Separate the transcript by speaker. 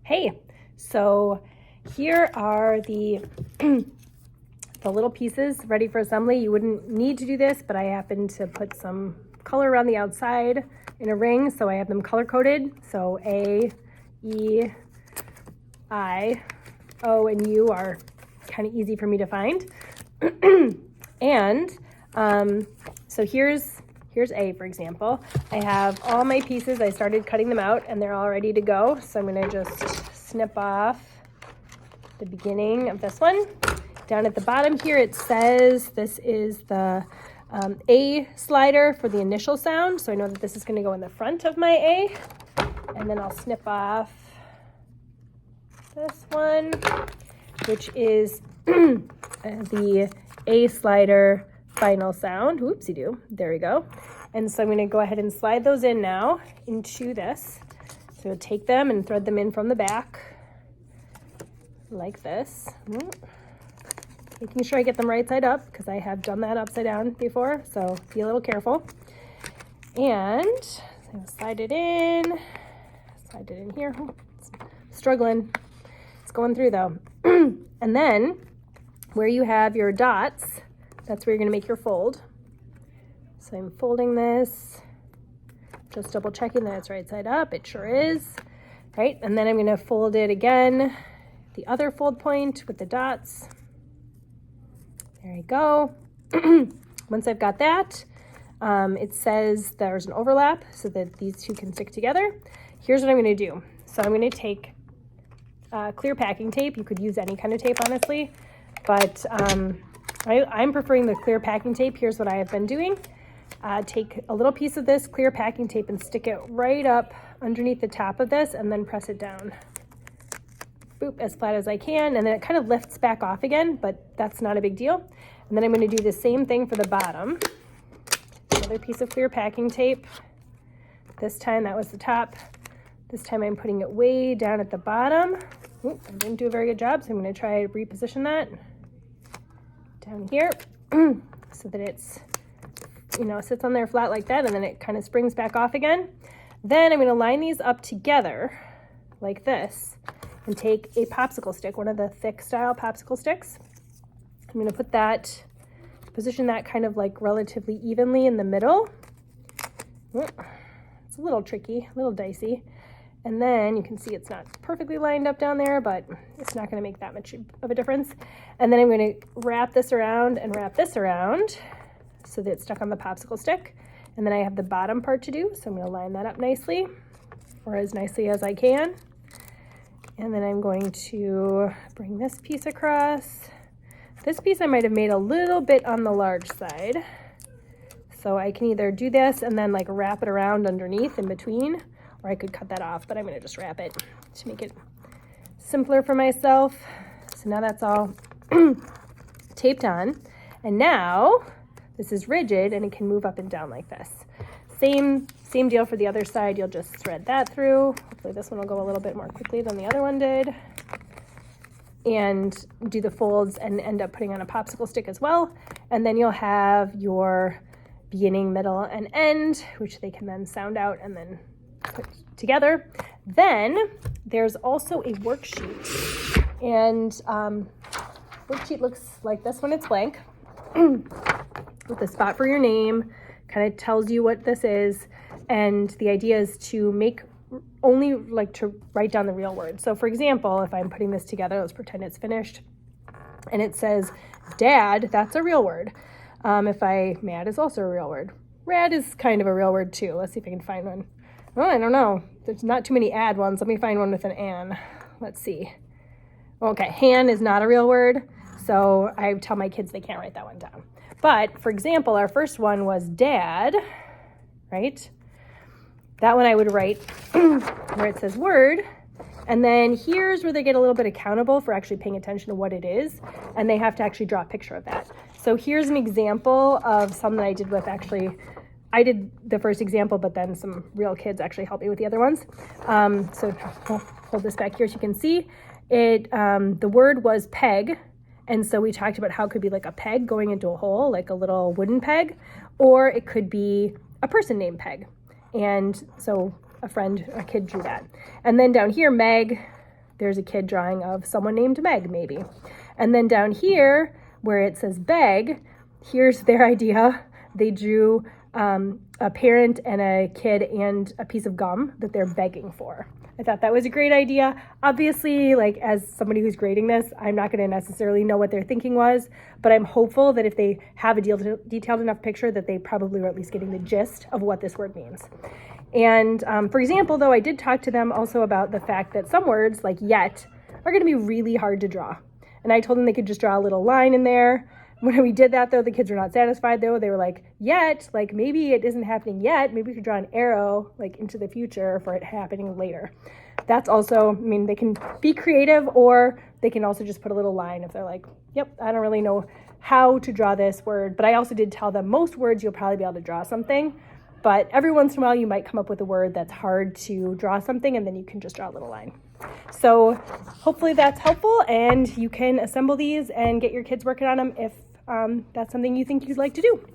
Speaker 1: Hey, so here are the the little pieces ready for assembly. You wouldn't need to do this, but I happen to put some color around the outside in a ring, so I have them color coded. So A, E, I, O, and U are kind of easy for me to find. And so here's A, for example. I have all my pieces. I started cutting them out and they're all ready to go. So I'm gonna just snip off the beginning of this one. Down at the bottom here, it says this is the A slider for the initial sound. So I know that this is gonna go in the front of my A. And then I'll snip off this one, which is the A slider final sound. Whoopsie-doo, there we go. And so I'm gonna go ahead and slide those in now into this. So take them and thread them in from the back, like this. Making sure I get them right side up, because I have done that upside down before, so be a little careful. And I'm slide it in here. Struggling, it's going through though. And then where you have your dots, that's where you're gonna make your fold. So I'm folding this, just double checking that it's right side up. It sure is, right? And then I'm gonna fold it again, the other fold point with the dots. There you go. Once I've got that, it says there's an overlap so that these two can stick together. Here's what I'm gonna do. So I'm gonna take clear packing tape. You could use any kind of tape, honestly, but I'm preferring the clear packing tape. Here's what I have been doing. Take a little piece of this clear packing tape and stick it right up underneath the top of this and then press it down. Boop, as flat as I can, and then it kind of lifts back off again, but that's not a big deal. And then I'm going to do the same thing for the bottom. Another piece of clear packing tape. This time that was the top. This time I'm putting it way down at the bottom. Oop, I didn't do a very good job, so I'm going to try to reposition that down here so that it's, sits on there flat like that, and then it kind of springs back off again. Then I'm going to line these up together like this and take a popsicle stick, one of the thick style popsicle sticks. I'm going to put that, position that kind of like relatively evenly in the middle. It's a little tricky, a little dicey. And then you can see it's not perfectly lined up down there, but it's not going to make that much of a difference. And then I'm going to wrap this around and wrap this around so that it's stuck on the popsicle stick. And then I have the bottom part to do, so I'm going to line that up nicely, or as nicely as I can. And then I'm going to bring this piece across. This piece I might have made a little bit on the large side. So I can either do this and then like wrap it around underneath in between, or I could cut that off, but I'm gonna just wrap it to make it simpler for myself. So now that's all taped on. And now this is rigid and it can move up and down like this. Same deal for the other side. You'll just thread that through. Hopefully this one will go a little bit more quickly than the other one did. And do the folds and end up putting on a popsicle stick as well. And then you'll have your beginning, middle, and end, which they can then sound out and then put together. Then there's also a worksheet. And worksheet looks like this when it's blank. With a spot for your name, kind of tells you what this is. And the idea is to make only like to write down the real word. So for example, if I'm putting this together, let's pretend it's finished, and it says dad, that's a real word. Mad is also a real word. Rad is kind of a real word too. Let's see if I can find one. Oh, I don't know. There's not too many ad ones. Let me find one with an an. Let's see. Okay, han is not a real word. So I tell my kids they can't write that one down. But for example, our first one was dad, right? That one I would write where it says word. And then here's where they get a little bit accountable for actually paying attention to what it is. And they have to actually draw a picture of that. So here's an example of some that I did with I did the first example, but then some real kids actually helped me with the other ones. So I'll hold this back here so you can see. The word was peg. And so we talked about how it could be like a peg going into a hole, like a little wooden peg, or it could be a person named Peg. And so a kid drew that. And then down here, Meg, there's a kid drawing of someone named Meg, maybe. And then down here, where it says beg, here's their idea. They drew a parent and a kid and a piece of gum that they're begging for. I thought that was a great idea. Obviously, like as somebody who's grading this, I'm not going to necessarily know what their thinking was, but I'm hopeful that if they have a detailed enough picture that they probably are at least getting the gist of what this word means. And for example, though, I did talk to them also about the fact that some words like yet are going to be really hard to draw. And I told them they could just draw a little line in there. When we did that, though, the kids were not satisfied, though. They were like, yet, like maybe it isn't happening yet. Maybe we could draw an arrow like into the future for it happening later. That's also, I mean, they can be creative, or they can also just put a little line if they're like, yep, I don't really know how to draw this word. But I also did tell them most words you'll probably be able to draw something. But every once in a while, you might come up with a word that's hard to draw something, and then you can just draw a little line. So hopefully that's helpful, and you can assemble these and get your kids working on them if that's something you think you'd like to do.